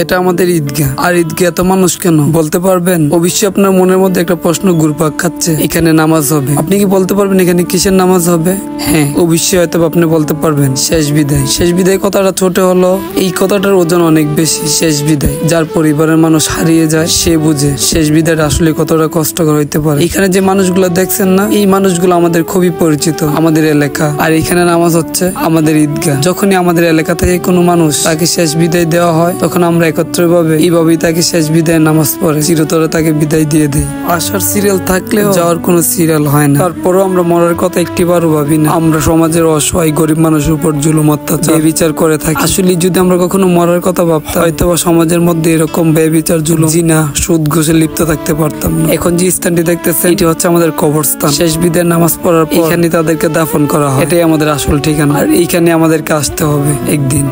এটা আমাদের ঈদগাহ। আর ঈদগাহ এত মানুষ কেন বলতে পারবেন? অবশ্যই আপনার মনের মধ্যে একটা প্রশ্ন ঘুরপাক খাচ্ছে, এখানে নামাজ হবে। আপনি কি বলতে পারবেন এখানে কিসের নামাজ হবে? হ্যাঁ, অবশ্যই হয়তো আপনি বলতে পারবেন শেষ বিদায়। শেষ বিদায় কথাটা ছোট হলো, এই কথাটার ওজন অনেক বেশি। শেষ বিদায়, যার পরিবারের মানুষ হারিয়ে যায় সে বুঝে শেষ বিদায়টা আসলে কতটা কষ্টকর হইতে পারে। এখানে যে মানুষগুলো দেখছেন না, এই মানুষগুলো আমাদের খুবই পরিচিত, আমাদের এলাকা। আর এখানে নামাজ হচ্ছে আমাদের ঈদগাহ। যখনই আমাদের এলাকা থেকে কোনো মানুষ তাকে শেষ বিদায় দেওয়া হয়, তখন আমরা একত্রিতভাবে এইভাবেই তাকে শেষ বিদায় নামাজ পড়ে চিরতরে তাকে বিদায় দিয়ে দেই। আসার সিরিয়াল থাকলেও যাওয়ার কোনো সিরিয়াল হয় না। তারপরও আমরা মরার কথা একটিবারও ভাবি না। আমরা সমাজের অসহায় গরিব মানুষের উপর জুলুম অত্যাচার বিচার করে থাকি। আসলে যদি আমরা কখনো মরার কথা ভাবতাম, হয়তো সমাজের মধ্যে এরকম ব্যভিচার, জুলুম, জিনা, সুদ ঘুষে লিপ্ত থাকতে পারতাম না। এখন যে স্থানটি দেখতেছেন, এটি হচ্ছে আমাদের কবরস্থান। শেষ বিদায় নামাজ পড়ার পর এখানে তাদেরকে দাফন করা হয়। এটাই আমাদের আসল ঠিকানা, আর এইখানে আমাদেরকে আসতে হবে একদিন।